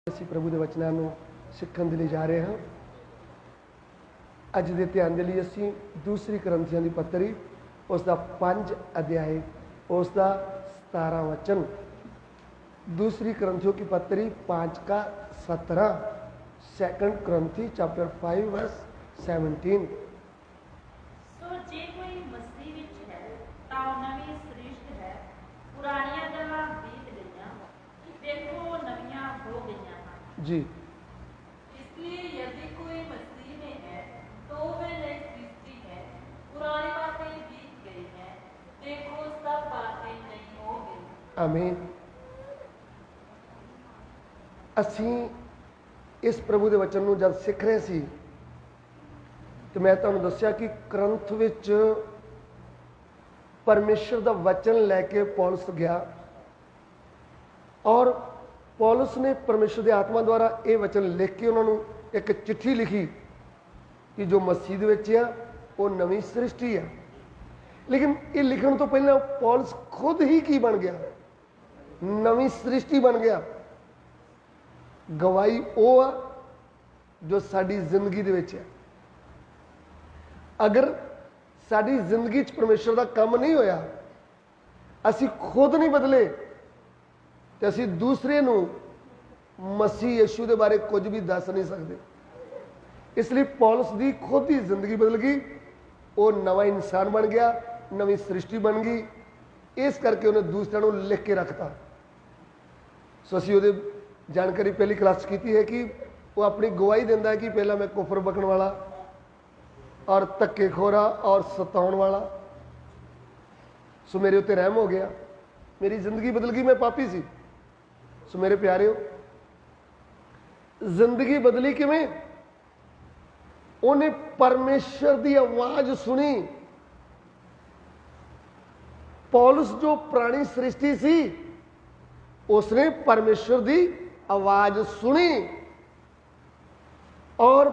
ਅਸੀਂ ਪ੍ਰਭੂ ਦੇ ਵਚਨਾਂ ਨੂੰ ਸਿੱਖਣ ਦੇ ਲਈ ਜਾ ਰਹੇ ਹਾਂ। ਅੱਜ ਦੇ ਧਿਆਨ ਦੇ ਲਈ ਅਸੀਂ ਦੂਸਰੀ ਕਰੰਥੀਆਂ ਦੀ ਪੱਤਰੀ ਉਸ ਦਾ 5 ਅਧਿਆਇ ਉਸ ਦਾ 17 वचन, दूसरी करंथियों की पत्री 5 का 17, सेकंड करंथी चैप्टर 5 वर्स 17। सो जे कोई मसीह विच है तां नवी सृष्टि है, पुरानियां गल्लां बीत गईयां, देखो नवीआं हो गईयां हैं। जी, इसलिए यदि कोई मसीह में है तो वह नई सृष्टि है, पुरानी बातें बीत गई हैं, देखो सब बातें नई हो गई। आमीन। ਅਸੀਂ ਇਸ ਪ੍ਰਭੂ ਦੇ ਵਚਨ ਨੂੰ ਜਦ ਸਿੱਖ ਰਹੇ ਸੀ ਤੇ ਮੈਂ ਤੁਹਾਨੂੰ ਦੱਸਿਆ ਕਿ ਕਰੰਥ ਵਿੱਚ ਪਰਮੇਸ਼ਰ ਦਾ ਵਚਨ ਲੈ ਕੇ ਪੌਲਸ ਗਿਆ ਔਰ ਪੌਲਸ ਨੇ ਪਰਮੇਸ਼ਰ ਦੇ ਆਤਮਾ ਦੁਆਰਾ ਇਹ ਵਚਨ ਲਿਖ ਕੇ ਉਹਨਾਂ ਨੂੰ ਇੱਕ ਚਿੱਠੀ ਲਿਖੀ ਕਿ ਜੋ ਮਸੀਹ ਦੇ ਵਿੱਚ ਆ ਉਹ ਨਵੀਂ ਸ੍ਰਿਸ਼ਟੀ ਆ। ਲੇਕਿਨ ਇਹ ਲਿਖਣ ਤੋਂ ਪਹਿਲਾਂ ਪੌਲਸ ਖੁਦ ਹੀ ਕੀ ਬਣ ਗਿਆ? ਨਵੀਂ ਸ੍ਰਿਸ਼ਟੀ ਬਣ ਗਿਆ। ਗਵਾਹੀ ਉਹ ਆ ਜੋ ਸਾਡੀ ਜ਼ਿੰਦਗੀ ਦੇ ਵਿੱਚ ਹੈ। ਅਗਰ ਸਾਡੀ ਜ਼ਿੰਦਗੀ 'ਚ ਪਰਮੇਸ਼ਰ ਦਾ ਕੰਮ ਨਹੀਂ ਹੋਇਆ, ਅਸੀਂ ਖੁਦ ਨਹੀਂ ਬਦਲੇ ਤੇ ਅਸੀਂ ਦੂਸਰੇ ਨੂੰ ਮਸੀਹ ਯਿਸੂ ਦੇ ਬਾਰੇ ਕੁਝ ਵੀ ਦੱਸ ਨਹੀਂ ਸਕਦੇ। ਇਸ ਲਈ ਪੌਲਸ ਦੀ ਖੁਦ ਦੀ ਜ਼ਿੰਦਗੀ ਬਦਲ ਗਈ, ਉਹ ਨਵਾਂ ਇਨਸਾਨ ਬਣ ਗਿਆ, ਨਵੀਂ ਸ੍ਰਿਸ਼ਟੀ ਬਣ ਗਈ। ਇਸ ਕਰਕੇ ਉਹਨੇ ਦੂਸਰਿਆਂ ਨੂੰ ਲਿਖ ਕੇ ਰੱਖਤਾ। ਸੋ ਅਸੀਂ ਉਹਦੇ ਜਾਣਕਾਰੀ ਪਹਿਲੀ ਕਲਾਸ ਕੀਤੀ ਹੈ ਕਿ ਉਹ ਆਪਣੀ ਗਵਾਹੀ ਦਿੰਦਾ ਹੈ ਕਿ ਪਹਿਲਾਂ ਮੈਂ ਕੁਫਰ ਬਕਣ ਵਾਲਾ ਔਰ ਧੱਕੇ ਖੋਰਾ ਔਰ ਸਤਾਉਣ ਵਾਲਾ, ਸੋ ਮੇਰੇ ਉੱਤੇ ਰਹਿਮ ਹੋ ਗਿਆ, ਮੇਰੀ ਜ਼ਿੰਦਗੀ ਬਦਲ ਗਈ, ਮੈਂ ਪਾਪੀ ਸੀ। ਸੋ ਮੇਰੇ ਪਿਆਰਿਓ, ਜ਼ਿੰਦਗੀ ਬਦਲੀ ਕਿਵੇਂ? ਉਹਨੇ ਪਰਮੇਸ਼ਰ ਦੀ ਆਵਾਜ਼ ਸੁਣੀ। ਪੌਲਸ ਜੋ ਪੁਰਾਣੀ ਸ੍ਰਿਸ਼ਟੀ ਸੀ उसने परमेश्वर की आवाज सुनी और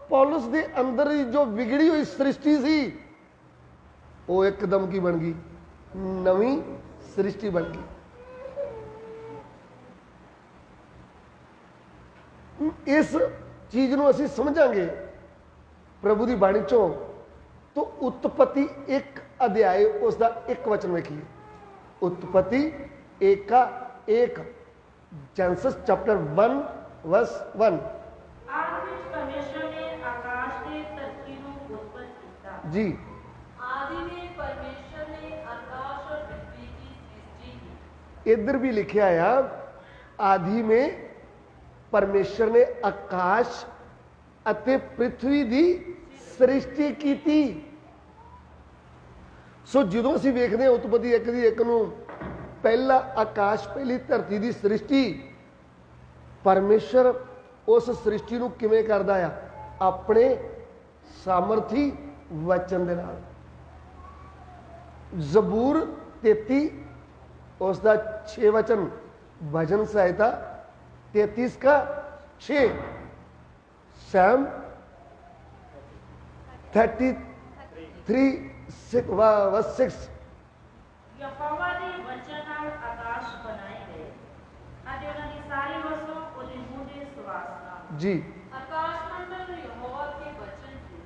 पौलुस के अंदर जो बिगड़ी हुई सृष्टि सी वो एकदम की बन गई, नवी सृष्टि बन गई। इस चीज को असी समझांगे प्रभु की बाणी चों तो उत्पत्ति 1 अध्याय उसका 1 वचन वेखिए। उत्पत्ति 1 जेनेसिस चैप्टर 1 वर्स 1। आदि में परमेश्वर ने आकाश से धरती को उत्पन्न किया। जी, आदि में परमेश्वर ने आकाश और पृथ्वी की सृष्टि की। इधर भी लिखा है आदि में परमेश्वर ने आकाश अते पृथ्वी की सृष्टि की थी। सो जो असीं वेखदे हां उत्पत्ति 1 नूं, पहला आकाश पहली धरती की सृष्टि, परमेश्वर उस सृष्टि को किवें करदा आ? अपने सामर्थी वचन दे नाल। जबूर 33 उसका 6 वचन, भजन सहायता 33 का 6, सैम 33 वर्स 6। यहोवा दे वचन नाल आकाश बनाए गए अते उन्हां दी सारी वस्तु उहदे मूँह दे सुवास नाल। जी, आकाश मंडल यहोवा के वचन थे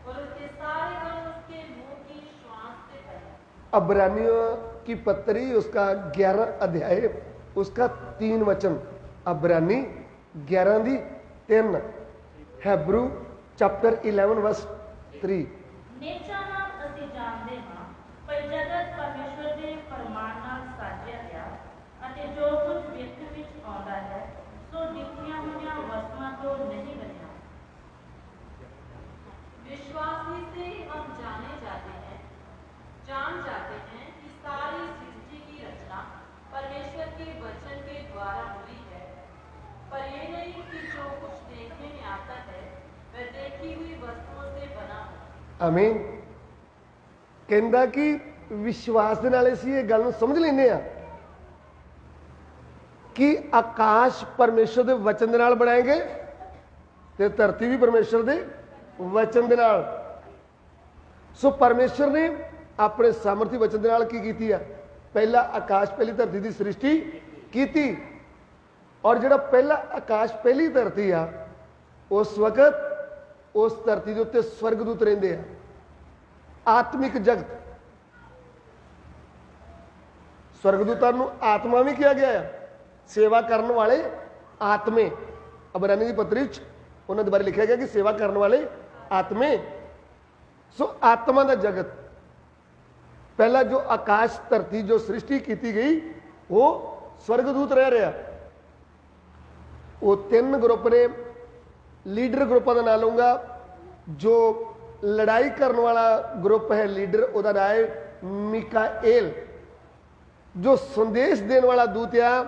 और उसके सारे गण उसके मुंह की श्वास से बने। अब्रानियों की पत्री उसका 11 अध्याय उसका 3 वचन, अब्रानी 11 दी 3, हैब्रू चैप्टर 11 वर्स 3। नेचा नाल असीं जाणदे हां पर जगत परमेश्वर दे फरमान नाल साजिया गया अते जो कुछ विच विच आउंदा है सो दिखियां होईयां वस्तुआं तो नहीं बनिया। विश्वास ही से हम जान जाते हैं कि सारी सृष्टि की रचना परमेश्वर के वचन के द्वारा हुई है, पर ये नहीं कि जो कुछ देखने में आता है वह देखी हुई वस्तुओं से बना हो। आमीन। कहता कि विश्वास के नाल असीं इह गल नूं समझ लैंदे आ कि आकाश परमेश्वर के वचन दे नाल बनाए गए ते धरती भी परमेश्वर के वचन दे नाल। सो परमेश्वर ने अपने सामर्थी वचन दे नाल की कीती आ? पहला आकाश पहली धरती की सृष्टि की और ਜਿਹੜਾ ਪਹਿਲਾ ਆਕਾਸ਼ ਪਹਿਲੀ ਧਰਤੀ ਆ ਉਸ ਵਕਤ ਉਸ ਧਰਤੀ ਦੇ ਉੱਤੇ ਸਵਰਗਦੂਤ ਰਹਿੰਦੇ ਆ ਆਤਮਿਕ ਜਗਤ ਸਵਰਗਦੂਤਾਂ ਨੂੰ ਆਤਮਾ ਵੀ ਕਿਹਾ ਗਿਆ ਆ ਸੇਵਾ ਕਰਨ ਵਾਲੇ ਆਤਮੇ ਅਬਰਾਨੀ ਦੀ ਪੱਤਰੀ 'ਚ ਉਹਨਾਂ ਦੇ ਬਾਰੇ ਲਿਖਿਆ ਗਿਆ ਕਿ ਸੇਵਾ ਕਰਨ ਵਾਲੇ ਆਤਮੇ ਸੋ ਆਤਮਾ ਦਾ ਜਗਤ ਪਹਿਲਾ ਜੋ ਆਕਾਸ਼ ਧਰਤੀ ਜੋ ਸ੍ਰਿਸ਼ਟੀ ਕੀਤੀ ਗਈ ਉਹ ਸਵਰਗਦੂਤ ਰਹਿ ਰਿਹਾ ਉਹ ਤਿੰਨ ਗਰੁੱਪ ਨੇ ਲੀਡਰ ਗਰੁੱਪਾਂ ਦਾ ਨਾਮ ਲਊਂਗਾ ਜੋ ਲੜਾਈ ਕਰਨ ਵਾਲਾ ਗਰੁੱਪ ਹੈ ਲੀਡਰ ਉਹਦਾ ਨਾਮ ਹੈ ਮਿਕਾਏਲ ਜੋ ਸੰਦੇਸ਼ ਦੇਣ ਵਾਲਾ ਦੂਤ ਆ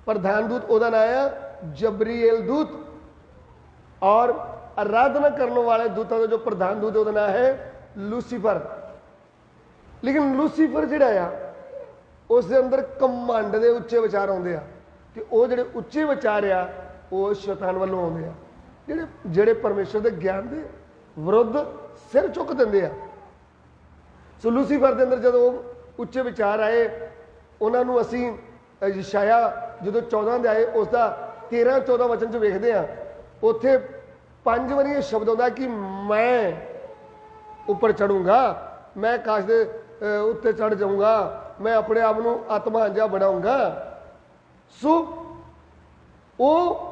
ਪ੍ਰਧਾਨ ਦੂਤ ਉਹਦਾ ਨਾਮ ਹੈ ਜਬਰੀਏਲ ਦੂਤ ਔਰ ਆਰਾਧਨਾ ਕਰਨ ਵਾਲੇ ਦੂਤਾਂ ਦਾ ਜੋ ਪ੍ਰਧਾਨ ਦੂਤ ਉਹਦਾ ਨਾਮ ਹੈ ਲੂਸੀਫਰ ਲੇਕਿਨ ਲੂਸੀਫਰ ਜਿਹੜਾ ਆ ਉਸ ਦੇ ਅੰਦਰ ਕਮਾਂਡ ਦੇ ਉੱਚੇ ਵਿਚਾਰ ਆਉਂਦੇ ਆ ਕਿ ਉਹ ਜਿਹੜੇ ਉੱਚੇ ਵਿਚਾਰ ਆ ਉਹ ਸ਼ੈਤਾਨ ਵੱਲੋਂ ਆਉਂਦੇ ਆ ਜਿਹੜੇ ਪਰਮੇਸ਼ਰ ਦੇ ਗਿਆਨ ਦੇ ਵਿਰੁੱਧ ਸਿਰ ਚੁੱਕ ਦਿੰਦੇ ਆ ਸੋ ਲੂਸੀਫਰ ਦੇ ਅੰਦਰ ਜਦੋਂ ਉੱਚੇ ਵਿਚਾਰ ਆਏ ਉਹਨਾਂ ਨੂੰ ਅਸੀਂ ਯਸ਼ਾਇਆ ਜਦੋਂ 14 ਦੇ ਆਏ ਉਸ ਦਾ 13-14 ਵਚਨ 'ਚ ਵੇਖਦੇ ਆ ਉੱਥੇ 5 ਵਾਰੀ ਇਹ ਸ਼ਬਦ ਆਉਂਦਾ ਕਿ ਮੈਂ ਉੱਪਰ ਚੜੂੰਗਾ ਮੈਂ ਆਕਾਸ਼ ਦੇ ਉੱਤੇ ਚੜ ਜਾਊਂਗਾ ਮੈਂ ਆਪਣੇ ਆਪ ਨੂੰ ਆਤਮਾ ਜਿਹਾ ਬਣਾਉਂਗਾ ਸੋ ਉਹ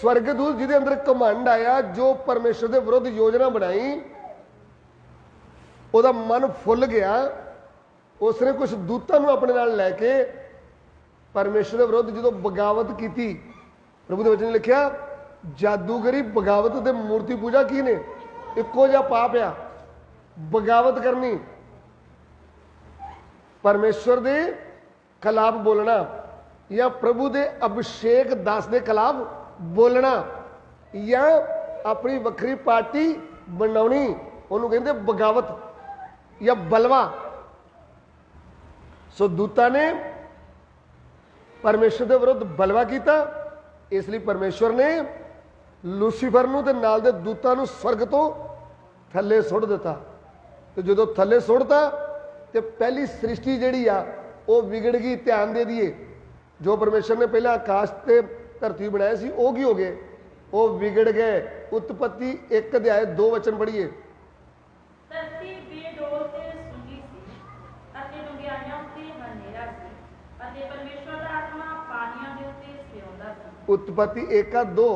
ਸਵਰਗਦੂਤ ਜਿਹਦੇ ਅੰਦਰ ਕਮੰਡ ਆਇਆ ਜੋ ਪਰਮੇਸ਼ਰ ਦੇ ਵਿਰੁੱਧ ਯੋਜਨਾ ਬਣਾਈ ਉਹਦਾ ਮਨ ਫੁੱਲ ਗਿਆ ਉਸਨੇ ਕੁਝ ਦੂਤਾਂ ਨੂੰ ਆਪਣੇ ਨਾਲ ਲੈ ਕੇ ਪਰਮੇਸ਼ਰ ਦੇ ਵਿਰੁੱਧ ਜਦੋਂ ਬਗਾਵਤ ਕੀਤੀ ਪ੍ਰਭੂ ਦੇ ਵਚਨ ਲਿਖਿਆ ਜਾਦੂਗਰੀ ਬਗਾਵਤ ਤੇ ਮੂਰਤੀ ਪੂਜਾ ਕੀ ਨੇ ਇੱਕੋ ਜਿਹਾ ਪਾਪ ਆ ਬਗਾਵਤ ਕਰਨੀ ਪਰਮੇਸ਼ਰ ਦੇ ਖਿਲਾਫ ਬੋਲਣਾ ਜਾਂ ਪ੍ਰਭੂ ਦੇ ਅਭਿਸ਼ੇਕ ਦਾਸ ਦੇ ਖਿਲਾਫ ਬੋਲਣਾ ਜਾਂ ਆਪਣੀ ਵੱਖਰੀ ਪਾਰਟੀ ਬਣਾਉਣੀ ਉਹਨੂੰ ਕਹਿੰਦੇ ਬਗਾਵਤ ਜਾਂ ਬਲਵਾ ਸੋ ਦੂਤਾਂ ਨੇ ਪਰਮੇਸ਼ਰ ਦੇ ਵਿਰੁੱਧ ਬਲਵਾ ਕੀਤਾ ਇਸ ਲਈ ਪਰਮੇਸ਼ਰ ਨੇ ਲੂਸੀਫਰ ਨੂੰ ਤੇ ਨਾਲ ਦੇ ਦੂਤਾਂ ਨੂੰ ਸਵਰਗ ਤੋਂ ਥੱਲੇ ਸੁੱਟ ਦਿੱਤਾ ਤੇ ਜਦੋਂ ਥੱਲੇ ਸੁੱਟਤਾ ਤੇ ਪਹਿਲੀ ਸ੍ਰਿਸ਼ਟੀ ਜਿਹੜੀ ਆ ਉਹ ਵਿਗੜ ਗਈ ਧਿਆਨ ਦੇ ਦਈਏ ਜੋ ਪਰਮੇਸ਼ਰ ਨੇ ਪਹਿਲਾਂ ਆਕਾਸ਼ ਤੇ ਧਰਤੀ ਬਣਾਇਆ ਸੀ ਉਹ ਕੀ ਹੋ ਗਏ ਉਹ ਵਿਗੜ ਗਏ ਉਤਪਤੀ 1 ਅਧਿਆਇ 2 ਵਚਨ ਪੜ੍ਹੀਏ ਧਰਤੀ ਬੇਡੋਲ ਤੇ ਸੁੰਨੀ ਸੀ ਅਤੇ ਡੂੰਘਿਆਈਆਂ ਉੱਤੇ ਹਨੇਰਾ ਸੀ ਅਤੇ ਪਰਮੇਸ਼ਰ ਦਾ ਆਤਮਾ ਪਾਣੀਆਂ ਦੇ ਉੱਤੇ ਸਿਉਂਦਾ ਸੀ उत्पत्ति 1:2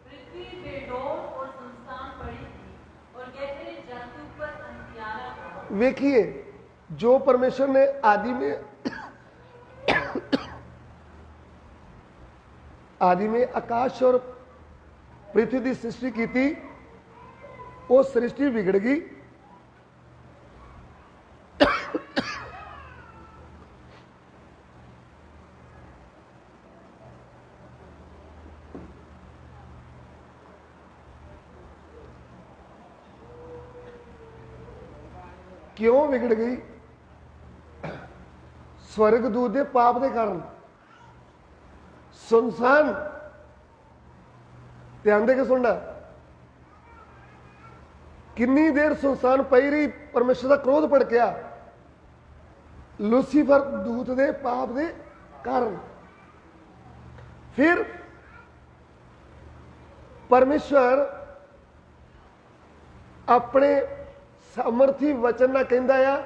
पृथ्वी बेडौल और सुनसान पड़ी थी और गहरे जंतु पर अंधियारा था। देखिए जो परमेश्वर ने आदि में आकाश और पृथ्वी की सृष्टि की थी वो सृष्टि बिगड़ गई क्यों विगड़ गई स्वर्गदूत के पाप के कारण सुनसान ध्यान दे के सुनना किन्नी देर सुनसान पई रही परमेश्वर का क्रोध भड़किया लूसीफर दूत के पाप के कारण फिर परमेश्वर अपने सामर्थी वचन ना कहता आ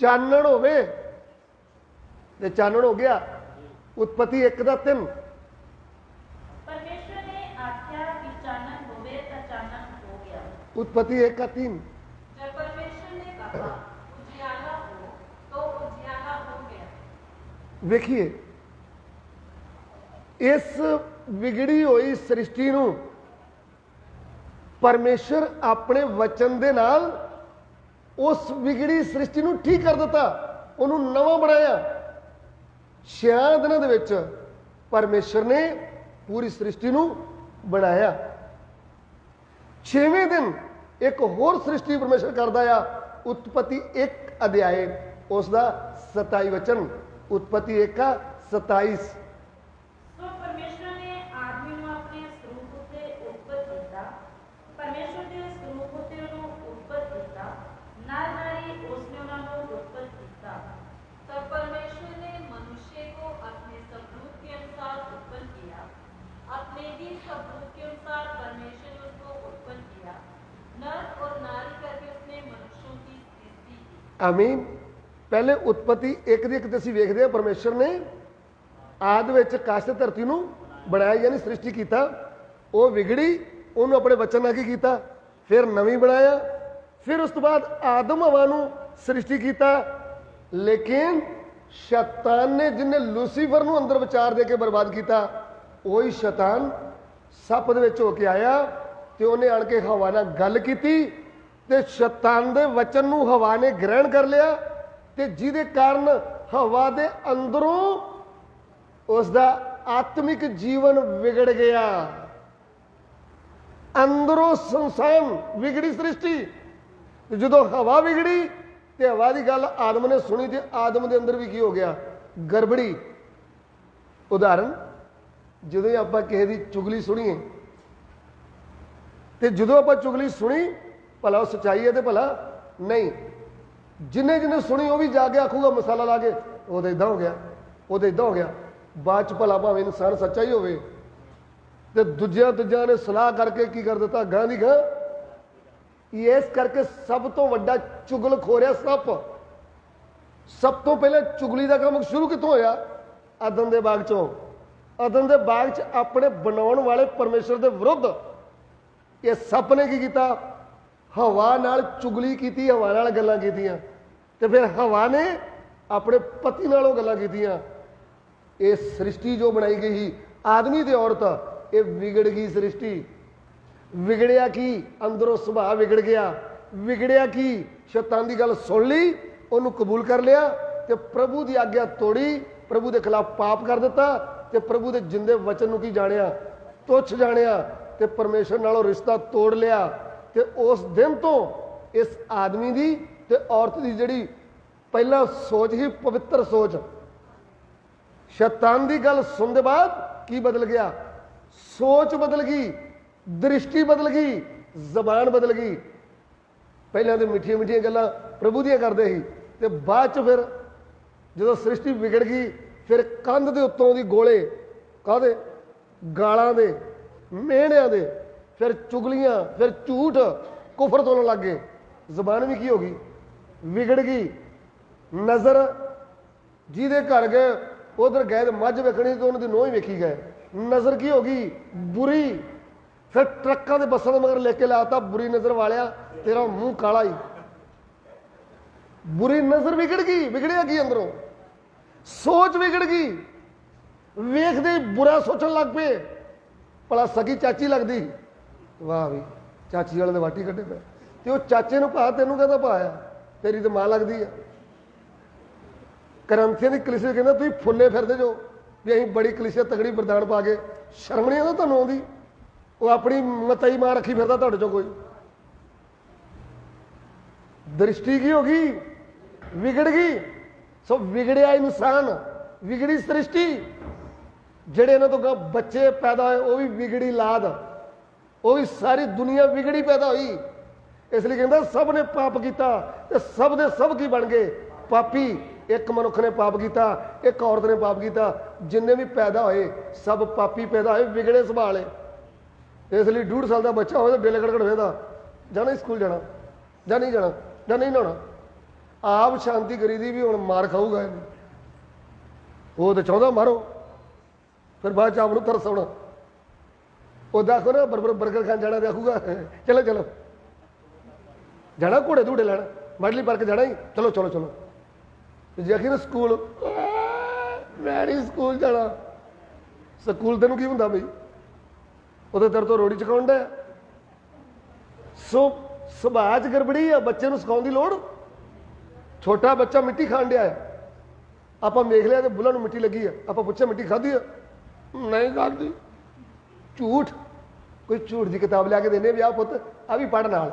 चानण होवे ते चानण हो गया उत्पत्ति 1:3 परमेश्वर ने आख्या कि चानन होवे तो चानन हो गया उत्पत्ति 1:3 जब परमेश्वर ने कहा उजियाला हो तो उजियाला हो गया। देखिए इस विगड़ी हुई सृष्टि नूं परमेश्वर अपने वचन दे नाल उस विगड़ी सृष्टि नूं ठीक कर दिता उन्हों नवा बनाया 6 दिनों दे विच परमेश्वर ने पूरी सृष्टि नूं बनाया 6वें दिन एक होर सृष्टि परमेश्वर करता आ उत्पत्ति 1 अध्याय उसका 27 वचन उत्पत्ति 1:27 सो परमेश्वर ने आदमी ਨੂੰ ਆਪਣੇ ਸਰੂਪ ਉਤੇ ਉਤਪਤ ਕੀਤਾ ਪਰਮੇਸ਼ਰ ਦੇ ਸਰੂਪ ਉਤੇ ਉਹਨੂੰ ਉਤਪਤ ਕੀਤਾ ਨਰ ਨਾਰੀ ਉਸਨੇ ਉਹਨਾਂ ਨੂੰ ਉਤਪਤ ਕੀਤਾ तब परमेश्वर ने मनुष्य को अपने स्वरूप के अपने ही स्वरूप के अनुसार परमेश्वर ने उसको उत्पन्न किया, नर और नारी करके उसने मनुष्यों की सृष्टि की। आमीन। पहले उत्पत्ति एक ਦੀ ਇੱਕ ਅਸੀਂ ਵੇਖਦੇ ਹਾਂ ਪਰਮੇਸ਼ਰ ਨੇ ਆਦ ਵਿੱਚ ਆਕਾਸ਼ ਤੇ ਧਰਤੀ ਨੂੰ ਬਣਾਇਆ ਯਾਨੀ ਸ੍ਰਿਸ਼ਟੀ ਕੀਤਾ। ਉਹ ਵਿਗੜੀ, ਉਹਨੂੰ ਆਪਣੇ ਬਚਨ ਨਾਲ ਕੀ ਕੀਤਾ, ਫਿਰ ਨਵੀਂ ਬਣਾਇਆ। ਫਿਰ ਉਸ ਤੋਂ ਬਾਅਦ ਆਦਮ ਹਵਾ ਨੂੰ ਸ੍ਰਿਸ਼ਟੀ ਕੀਤਾ। ਲੇਕਿਨ ਸ਼ੈਤਾਨ ਨੇ ਜਿਹਨੇ ਲੂਸੀਫਰ ਨੂੰ ਅੰਦਰ ਵਿਚਾਰ ਦੇ ਕੇ ਬਰਬਾਦ ਕੀਤਾ, ਉਹੀ ਸ਼ੈਤਾਨ ਸੱਪ ਦੇ ਵਿੱਚ ਹੋ ਕੇ ਆਇਆ ਤੇ ਉਹਨੇ ਆਣ ਕੇ ਹਵਾ ਨਾਲ ਗੱਲ ਕੀਤੀ ਤੇ ਸ਼ੈਤਾਨ ਦੇ ਵਚਨ ਨੂੰ ਹਵਾ ਨੇ ਗ੍ਰਹਿਣ ਕਰ ਲਿਆ ਤੇ ਜਿਹਦੇ ਕਾਰਨ ਹਵਾ ਦੇ ਅੰਦਰੋਂ ਉਸ ਦਾ ਆਤਮਿਕ ਜੀਵਨ ਵਿਗੜ ਗਿਆ। ਅੰਦਰੋਂ ਸੰਸਾਰ ਵਿਗੜੀ ਸ੍ਰਿਸ਼ਟੀ। ਤੇ ਜਦੋਂ ਹਵਾ ਵਿਗੜੀ ਤੇ ਹਵਾ ਦੀ ਗੱਲ ਆਦਮ ਨੇ ਸੁਣੀ ਤੇ ਆਦਮ ਦੇ ਅੰਦਰ ਵੀ ਕੀ ਹੋ ਗਿਆ, ਗੜਬੜੀ। ਉਦਾਹਰਨ, ਜਦੋਂ ਆਪਾਂ ਕਿਸੇ ਦੀ ਚੁਗਲੀ ਸੁਣੀਏ ਤੇ ਜਦੋਂ ਆਪਾਂ ਚੁਗਲੀ ਸੁਣੀ ਭਲਾ ਉਹ ਸੱਚਾਈ ਹੈ ਤੇ ਭਲਾ ਨਹੀਂ, ਜਿੰਨੇ ਜਿਹਨੇ ਸੁਣੀ ਉਹ ਵੀ ਜਾ ਕੇ ਆਖੂਗਾ ਮਸਾਲਾ ਲਾ ਕੇ ਉਹ ਤਾਂ ਇਦਾਂ ਹੋ ਗਿਆ, ਉਹ ਤਾਂ ਇਦਾਂ ਹੋ ਗਿਆ। ਬਾਅਦ ਚ ਭਲਾ ਭਾਵੇਂ ਇਨਸਾਨ ਸੱਚਾ ਹੀ ਹੋਵੇ ਤੇ ਦੂਜਿਆਂ ਨੇ ਸਲਾਹ ਕਰਕੇ ਕੀ ਕਰ ਦਿੱਤਾ, ਗਾਂ ਦੀ ਗਾਂ। ਇਸ ਕਰਕੇ ਸਭ ਤੋਂ ਵੱਡਾ ਚੁਗਲਖੋਰ ਹੈ ਸੱਪ। ਸਭ ਤੋਂ ਪਹਿਲੇ ਚੁਗਲੀ ਦਾ ਕੰਮ ਸ਼ੁਰੂ ਕਿੱਥੋਂ ਹੋਇਆ? ਅਦਨ ਦੇ ਬਾਗ ਚੋਂ। ਅਦਨ ਦੇ ਬਾਗ 'ਚ ਆਪਣੇ ਬਣਾਉਣ ਵਾਲੇ ਪਰਮੇਸ਼ਰ ਦੇ ਵਿਰੁੱਧ ਇਹ ਸੱਪ ਨੇ ਕੀ ਕੀਤਾ, ਹਵਾ ਨਾਲ ਚੁਗਲੀ ਕੀਤੀ, ਹਵਾ ਨਾਲ ਗੱਲਾਂ ਕੀਤੀਆਂ ਤੇ ਫਿਰ ਹਵਾ ਨੇ ਆਪਣੇ ਪਤੀ ਨਾਲੋਂ ਗੱਲਾਂ ਕੀਤੀਆਂ। ਇਹ ਸ੍ਰਿਸ਼ਟੀ ਜੋ ਬਣਾਈ ਗਈ ਸੀ ਆਦਮੀ ਤੇ ਔਰਤ, ਇਹ ਵਿਗੜ ਗਈ ਸ੍ਰਿਸ਼ਟੀ। ਵਿਗੜਿਆ ਕੀ? ਅੰਦਰੋਂ ਸੁਭਾਅ ਵਿਗੜ ਗਿਆ। ਵਿਗੜਿਆ ਕੀ? ਸ਼ੈਤਾਨ ਦੀ ਗੱਲ ਸੁਣ ਲਈ, ਉਹਨੂੰ ਕਬੂਲ ਕਰ ਲਿਆ ਤੇ ਪ੍ਰਭੂ ਦੀ ਆਗਿਆ ਤੋੜੀ, ਪ੍ਰਭੂ ਦੇ ਖਿਲਾਫ ਪਾਪ ਕਰ ਦਿੱਤਾ ਤੇ ਪ੍ਰਭੂ ਦੇ ਜਿੰਦੇ ਵਚਨ ਨੂੰ ਕੀ ਜਾਣਿਆ, ਤੁੱਛ ਜਾਣਿਆ ਤੇ ਪਰਮੇਸ਼ਰ ਨਾਲੋਂ ਰਿਸ਼ਤਾ ਤੋੜ ਲਿਆ। ਤੇ ਉਸ ਦਿਨ ਤੋਂ ਇਸ ਆਦਮੀ ਦੀ ਤੇ ਔਰਤ ਦੀ ਜਿਹੜੀ ਪਹਿਲਾਂ ਸੋਚ ਹੀ ਪਵਿੱਤਰ ਸੋਚ, ਸ਼ੈਤਾਨ ਦੀ ਗੱਲ ਸੁਣਨ ਦੇ ਬਾਅਦ ਕੀ ਬਦਲ ਗਿਆ? ਸੋਚ ਬਦਲ ਗਈ, ਦ੍ਰਿਸ਼ਟੀ ਬਦਲ ਗਈ, ਜ਼ਬਾਨ ਬਦਲ ਗਈ। ਪਹਿਲਾਂ ਤੇ ਮਿੱਠੀਆਂ ਮਿੱਠੀਆਂ ਗੱਲਾਂ ਪ੍ਰਭੂ ਦੀਆਂ ਕਰਦੇ ਸੀ ਤੇ ਬਾਅਦ ਚ ਫਿਰ ਜਦੋਂ ਸ੍ਰਿਸ਼ਟੀ ਵਿਗੜ ਗਈ ਫਿਰ ਕੰਧ ਦੇ ਉੱਤੋਂ ਦੀ ਗੋਲੇ, ਕਾਹਦੇ? ਗਾਲਾਂ ਦੇ, ਮਿਹਣਿਆਂ ਦੇ, ਫਿਰ ਚੁਗਲੀਆਂ, ਫਿਰ ਝੂਠ, ਕੁਫਰ ਤੋਲਣ ਲੱਗ ਗਏ। ਜ਼ਬਾਨ ਵੀ ਕੀ ਹੋ ਗਈ? ਵਿਗੜ ਗਈ। ਨਜ਼ਰ, ਜਿਹਦੇ ਘਰ ਗਏ ਉਧਰ ਗਏ ਤੇ ਮੱਝ ਵੇਖਣੀ ਤੇ ਉਹਨਾਂ ਦੀ ਨੋਹ ਹੀ ਵੇਖੀ ਗਏ। ਨਜ਼ਰ ਕੀ ਹੋ ਗਈ? ਬੁਰੀ। ਫਿਰ ਟਰੱਕਾਂ ਦੇ ਬੱਸਾਂ ਦੇ ਮਗਰ ਲੈ ਕੇ ਲਾਤਾ, ਬੁਰੀ ਨਜ਼ਰ ਵਾਲਿਆ ਤੇਰਾ ਮੂੰਹ ਕਾਲਾ ਹੀ। ਬੁਰੀ ਨਜ਼ਰ ਵਿਗੜ ਗਈ। ਵਿਗੜਿਆ ਕੀ ਅੰਦਰੋਂ? ਸੋਚ ਵਿਗੜ ਗਈ। ਵੇਖਦੇ ਬੁਰਾ ਸੋਚਣ ਲੱਗ ਪਏ। ਭਲਾ ਸਕੀ ਚਾਚੀ ਲੱਗਦੀ, ਵਾਹ ਵੀ ਚਾਚੀ ਵਾਲੇ ਦੇ ਵਾਟੀ ਕੱਢੇ ਪਏ ਤੇ ਉਹ ਚਾਚੇ ਨੂੰ ਭਾ ਤੈਨੂੰ ਕਹਿੰਦਾ ਭਾ ਆ, ਤੇਰੀ ਤਾਂ ਮਾਂ ਲੱਗਦੀ ਆ। ਕਰੰਥੀਆਂ ਦੀ ਕਲੀਸਿਆ ਕਹਿੰਦਾ ਤੁਸੀਂ ਫੁੱਲੇ ਫਿਰਦੇ ਜੋ ਵੀ ਅਸੀਂ ਬੜੀ ਕਲੀਸਿਆ ਤਗੜੀ ਬਰਦਾਨ ਪਾ ਕੇ, ਸ਼ਰਮ ਨਹੀਂ ਆਉਂਦਾ ਤੁਹਾਨੂੰ ਆਉਂਦੀ? ਉਹ ਆਪਣੀ ਮਤਾਈ ਮਾਂ ਰੱਖੀ ਫਿਰਦਾ ਤੁਹਾਡੇ ਚੋਂ ਕੋਈ। ਦ੍ਰਿਸ਼ਟੀ ਕੀ ਹੋ ਗਈ? ਵਿਗੜ ਗਈ। ਸੋ ਵਿਗੜਿਆ ਇਨਸਾਨ, ਵਿਗੜੀ ਸ੍ਰਿਸ਼ਟੀ। ਜਿਹੜੇ ਇਹਨਾਂ ਤੋਂ ਬੱਚੇ ਪੈਦਾ ਹੋਏ ਉਹ ਵੀ ਵਿਗੜੀ ਲਾਦ, ਉਹ ਵੀ ਸਾਰੀ ਦੁਨੀਆ ਵਿਗੜੀ ਪੈਦਾ ਹੋਈ। ਇਸ ਲਈ ਕਹਿੰਦਾ ਸਭ ਨੇ ਪਾਪ ਕੀਤਾ ਤੇ ਸਭ ਦੇ ਸਭ ਕੀ ਬਣ ਗਏ? ਪਾਪੀ। ਇੱਕ ਮਨੁੱਖ ਨੇ ਪਾਪ ਕੀਤਾ, ਇੱਕ ਔਰਤ ਨੇ ਪਾਪ ਕੀਤਾ, ਜਿੰਨੇ ਵੀ ਪੈਦਾ ਹੋਏ ਸਭ ਪਾਪੀ ਪੈਦਾ ਹੋਏ, ਵਿਗੜੇ ਸੁਭਾਅ ਵਾਲੇ। ਇਸ ਲਈ 1.5 ਸਾਲ ਦਾ ਬੱਚਾ ਹੋਵੇ ਤਾਂ ਡੇਲੇ ਕੜਕੜ ਵੇਂਦਾ, ਜਾਣਾ ਸਕੂਲ ਜਾਣਾ ਜਾਂ ਨਹੀਂ ਜਾਣਾ, ਜਾਂ ਨਹੀਂ ਨਹਾਉਣਾ। ਆਪ ਸ਼ਾਂਤੀ ਕਰੀਦੀ ਵੀ ਹੁਣ ਮਾਰ ਖਾਊਗਾ ਇਹਨੂੰ, ਉਹ ਤਾਂ ਚਾਹੁੰਦਾ ਮਾਰੋ, ਫਿਰ ਬਾਅਦ ਚ ਆਪ ਨੂੰ ਤਰਸ ਆਉਣਾ। ਉਹ ਦੇਖੋ ਨਾ ਬਰਗਰ ਖਾਣ ਜਾਣਾ ਤੇ ਆਖੂਗਾ ਚਲੋ ਚਲੋ ਜਾਣਾ, ਘੋੜੇ ਧੂੜੇ ਲੈਣਾ, ਮਡਲੀ ਪਾਰਕ ਜਾਣਾ ਹੀ, ਚਲੋ ਚਲੋ ਚਲੋ। ਜੇ ਆਖੀ ਨਾ ਸਕੂਲ, ਮੈਂ ਨਹੀਂ ਸਕੂਲ ਜਾਣਾ। ਸਕੂਲ ਤੈਨੂੰ ਕੀ ਹੁੰਦਾ ਬਈ? ਉਹਦੇ ਤੇਰੇ ਤੋਂ ਰੋੜੀ ਚਕਾਉਣ ਦਾ। ਸੋ ਸੁਭਾਅ 'ਚ ਗੜਬੜੀ ਆ, ਬੱਚੇ ਨੂੰ ਸਿਖਾਉਣ ਦੀ ਲੋੜ। ਛੋਟਾ ਬੱਚਾ ਮਿੱਟੀ ਖਾਣ ਡਿਆ ਹੈ, ਆਪਾਂ ਵੇਖ ਲਿਆ ਤੇ ਬੁੱਲਾਂ ਨੂੰ ਮਿੱਟੀ ਲੱਗੀ ਆ, ਆਪਾਂ ਪੁੱਛਿਆ ਮਿੱਟੀ ਖਾਧੀ ਆ? ਨਹੀਂ ਖਾਧੀ। ਝੂਠ। ਕੋਈ ਝੂਠ ਦੀ ਕਿਤਾਬ ਲਿਆ ਕੇ ਦਿੰਦੇ ਵੀ ਆਹ ਪੁੱਤ ਆ ਵੀ ਪੜ੍ਹ ਨਾਲ।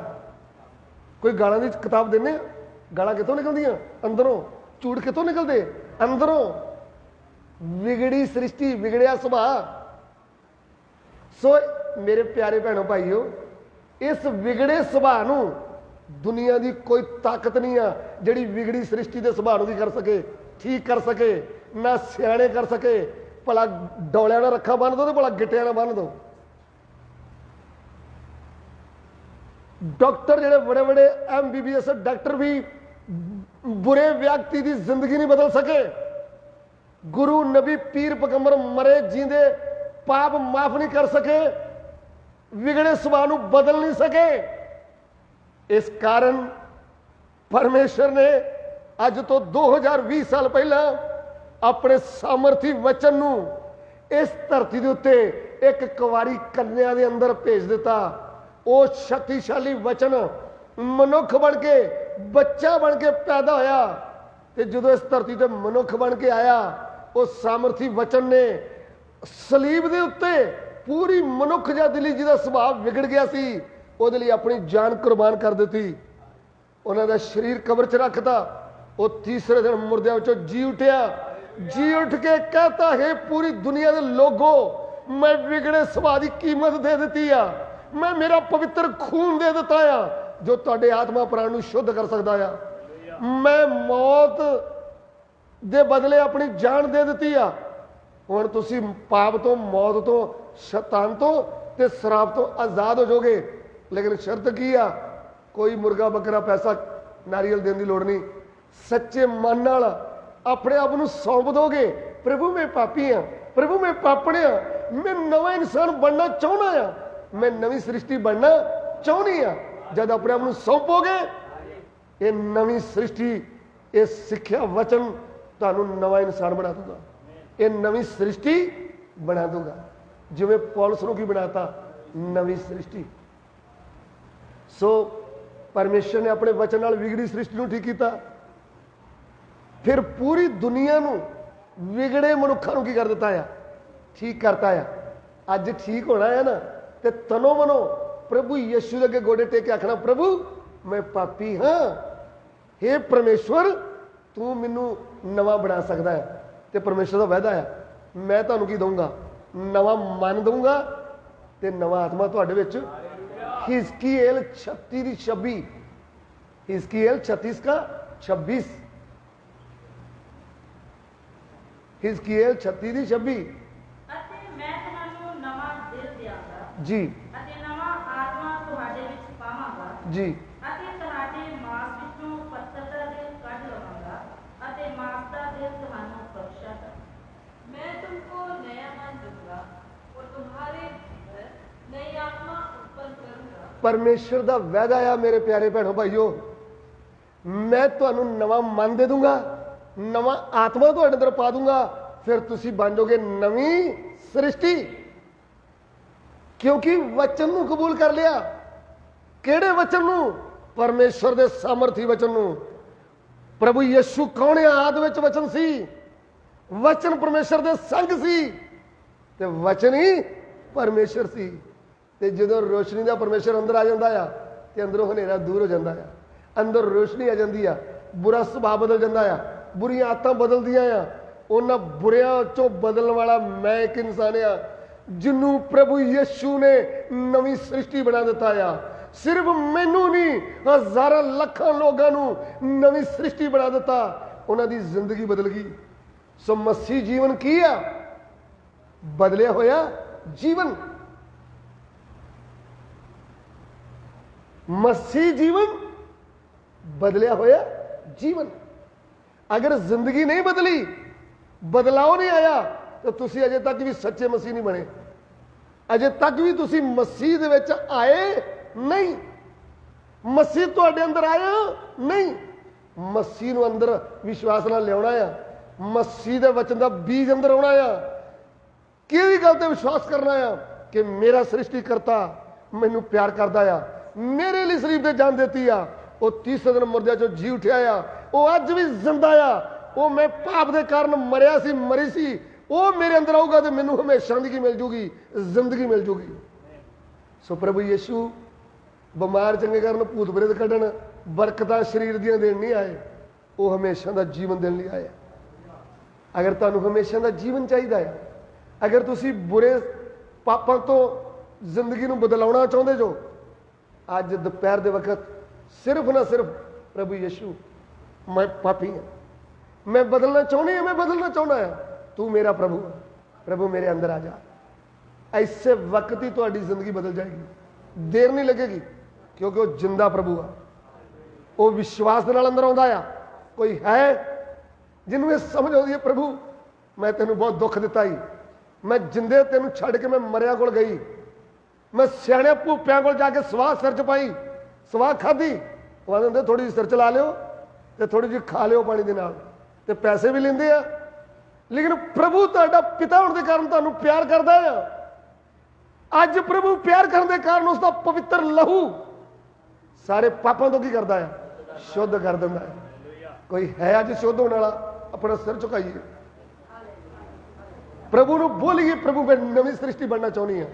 ਕੋਈ ਗਾਲਾਂ ਦੀ ਕਿਤਾਬ ਦਿੰਦੇ, ਗਾਲਾਂ ਕਿੱਥੋਂ ਨਿਕਲਦੀਆਂ? ਅੰਦਰੋਂ। ਝੂਠ ਕਿੱਥੋਂ ਨਿਕਲਦੇ? ਅੰਦਰੋਂ। ਵਿਗੜੀ ਸ੍ਰਿਸ਼ਟੀ, ਵਿਗੜਿਆ ਸੁਭਾਅ। ਸੋ ਮੇਰੇ ਪਿਆਰੇ ਭੈਣੋ ਭਾਈਓ, ਇਸ ਵਿਗੜੇ ਸੁਭਾਅ ਨੂੰ ਦੁਨੀਆ ਦੀ ਕੋਈ ਤਾਕਤ ਨਹੀਂ ਆ ਜਿਹੜੀ ਵਿਗੜੀ ਸ੍ਰਿਸ਼ਟੀ ਦੇ ਸੁਭਾਅ ਨੂੰ ਕੀ ਕਰ ਸਕੇ, ਠੀਕ ਕਰ ਸਕੇ। ਨਾ ਸਿਆਣੇ ਕਰ ਸਕੇ, भला डोलिया ना रखा बन दो तो भला गिटिया ना बन दो। डॉक्टर जेडे बड़े बड़े MBBS डॉक्टर भी बुरे व्यक्ति की जिंदगी नहीं बदल सके। गुरु नबी पीर पैगंबर मरे जींदे पाप माफ नहीं कर सके, विगड़े सुभाव बदल नहीं सके। इस कारण परमेश्वर ने अज तो 2020 साल पहला अपने सामर्थी वचन नू इस धरती के उत्ते एक कुंवारी कन्या के अंदर भेज दिता। वो शक्तिशाली वचन मनुख बन के बच्चा बन के पैदा होया ते जो इस धरती ते मनुख बन के आया, उस सामर्थी वचन ने सलीब के उत्ते पूरी मनुख जा दिली जिहदा सुभाव विगड़ गया सी ਉਹਦੇ ਲਈ अपनी जान कुर्बान कर दी। उन्होंने शरीर कब्र च रखता। वो तीसरे दिन मुर्दियां विचों जी उठिया। जी उठ के कहता है पूरी दुनिया के लोगों, मैं विगड़े सुभाव की कीमत दे दी आ, मैं मेरा पवित्र खून दे दिता आ जो तुहाडे आत्मा प्राण नूं शुद्ध कर सकता आ। मैं मौत दे बदले अपनी जान दे दी आ। हुण तुसीं पाप तो, मौत तो, शैतान तो ते शराब तो आज़ाद हो जाओगे। लेकिन शर्त की आ, कोई मुर्गा बकरा पैसा नारियल देने की लोड़ नहीं। सच्चे मन नाल अपने आप को सौंप दोगे, प्रभु मैं पापी हाँ, प्रभु मैं पापणे हाँ, मैं नवा इंसान बनना चाहना हाँ, मैं नवी सृष्टि बनना चाहनी हाँ। जब अपने आप को सौंपोगे, ये नवी सृष्टि, ये सिक्ख्या वचन तुहानू नवा इंसान बना दूंगा, ये नवी सृष्टि बना दूंगा। जिवें पौलुस नूं की बनाता, नवी सृष्टि। सो परमेश्वर ने अपने वचन नाल विगड़ी सृष्टि नूं ठीक कीता। फिर पूरी दुनिया नूं विगड़े मनुखा नूं की कर दिता है, ठीक करता है। अज ठीक होना है ना, तो तनो मनो प्रभु यीशु अगे गोडे टेक के आखना, प्रभु मैं पापी हाँ, हे परमेश्वर तू मैनू नवा बना सकता है। तो परमेश्वर का वायदा है, मैं तुहानू की दूंगा, नवा मन दूंगा ते नवा आत्मा तुहाडे विच। हिजकियेल 36:26, हिजकियेल 36:26, हिजकियेल 36:26। ਅਤੇ ਮੈਂ ਤੁਹਾਨੂੰ ਨਵਾਂ ਦਿਲ ਦਿਆਂਗਾ जी ਅਤੇ ਨਵਾਂ ਆਤਮਾ ਤੁਹਾਡੇ ਵਿੱਚ ਪਾਵਾਂਗਾ जी ਅਤੇ ਤੁਹਾਡੇ ਮਾਸ ਵਿੱਚੋਂ ਪੱਥਰ ਦਾ ਦਿਲ ਕੱਢ ਲਵਾਂਗਾ ਅਤੇ ਮਾਸ ਦਾ ਦਿਲ ਤੁਹਾਨੂੰ ਬਖਸ਼ਾਂਗਾ। मैं तुमको नया मन दूंगा और तुम्हारे भीतर नई आत्मा उत्पन्न करूंगा। परमेश्वर का वायदा आ मेरे प्यारे भैनों भाईओ, मैं तुहानू नवा मन दे दूंगा, नवा आत्मा तुहाडे अंदर पा दूंगा, फिर तुसी बन जाओगे नवी सृष्टि। क्योंकि वचन नू कबूल कर लिया। केड़े वचन नू? परमेश्वर दे सामर्थी वचन नू। प्रभु यीशु कौन है? आदि विच वचन सी, वचन परमेश्वर दे संग सी ते वचन ही परमेश्वर सी। ते जदों रोशनी का परमेश्वर अंदर आ जाता है तो अंदरों हनेरा दूर हो जाता है, अंदर रोशनी आ जाती है, बुरा सुभाव बदल जाता है, बुरियां आदतां बदलदियां आ। उन्हां बुरियां चों बदलने वाला मैं एक इंसान आ जिन्हों प्रभु यीशु ने नवी सृष्टि बना दिता है। सिर्फ मैनू नहीं, हज़ारां लखां लोगों नूं नवी सृष्टि बना दिता, उन्हां दी जिंदगी बदल गई। सो मसीह जीवन की आ? बदलिया होया जीवन। मसीह जीवन बदलिया होया जीवन। अगर जिंदगी नहीं बदली, बदलाव नहीं आया, तो तुसी अजे तक भी सच्चे मसीह नहीं बने, अजे तक भी तुसी मसीह दे विच आए नहीं, मसीह तुहाडे अंदर आया नहीं। मसीह नूं अंदर विश्वास नाल लियाउणा आ, मसीह दे वचन दा बीज अंदर आउणा आ। किहड़ी गल ते विश्वास करना आ कि मेरा सृष्टिकर्ता मैनूं प्यार करदा आ, मेरे लिए शरीफ ते जान देती आ, वो तीसरे दिन मुर्दियां चों जी उठिया आ, वो अज भी जिंदा आ। वो मैं पाप के कारण मरिया सी, मरी सी, वो मेरे अंदर आऊगा तो मैनूं हमेशा जिंदगी मिल जूगी, जिंदगी मिल जूगी। सो प्रभु यीशु बीमार चंगे करन, भूत प्रेत कढण, बरकतां शरीर दियां देण नहीं आए, वो हमेशा का जीवन देण लई आए। अगर तुहानूं हमेशा का जीवन चाहिए है, अगर तुसी बुरे पापां तो जिंदगी नूं बदलाउणा चाहुंदे जो, अज दोपहर के वक्त सिर्फ ना सिर्फ प्रभु यीशु, मैं पापी हाँ, मैं बदलना चाहनी है, मैं बदलना चाहना है, तू मेरा प्रभु है, प्रभु मेरे अंदर आ जा। ऐसे वक्त ही ਤੁਹਾਡੀ ਜ਼ਿੰਦਗੀ बदल जाएगी, देर नहीं लगेगी, क्योंकि वो जिंदा प्रभु आ। वो विश्वास ਦੇ ਨਾਲ अंदर आਉਂਦਾ आ। कोई है जिन्होंने ये समझ आती है, प्रभु मैं तेन बहुत दुख दिता ही, मैं जिंदे तेन छड़ के मैं मरिया कोल गई, मैं सियाने भूपिया कोल जाके सवाह सिर च पाई, सवाह खाधी, वो आंदे थोड़ी जी सिर च ला लियो ते थोड़ी जी खा लियो पानी दे नाल, ते पैसे भी लेंदे आ। लेकिन प्रभु तुहाडा पिता होने के कारण तुहानू प्यार करदा है। अज प्रभु प्यार करने के कारण उसका पवित्र लहू सारे पापों तो की करता है, शुद्ध कर देता है। कोई है अज शुद्ध होने वाला? अपना सिर झुकाइए, प्रभु ਨੂੰ बोलिए, प्रभु मैं नवी सृष्टि बनना चाहनी है,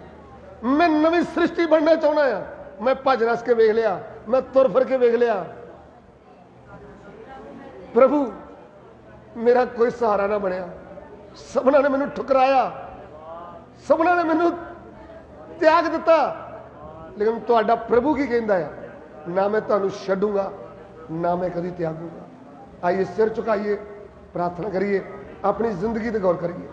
मैं नवी सृष्टि बनना चाहना है। मैं भज रस के वेख लिया, मैं तुर फिर के वेख लिया, प्रभु मेरा कोई सहारा ना बनया, सबना ने मैनू ठुकराया, सबना ने मैनू त्याग दिता। लेकिन तुहाडा प्रभु की कहता है, ना मैं तुहानू छड्डूंगा, ना मैं कभी त्यागूंगा। आइए सिर झुकाइए, प्रार्थना करिए, अपनी जिंदगी ते गौर करिए।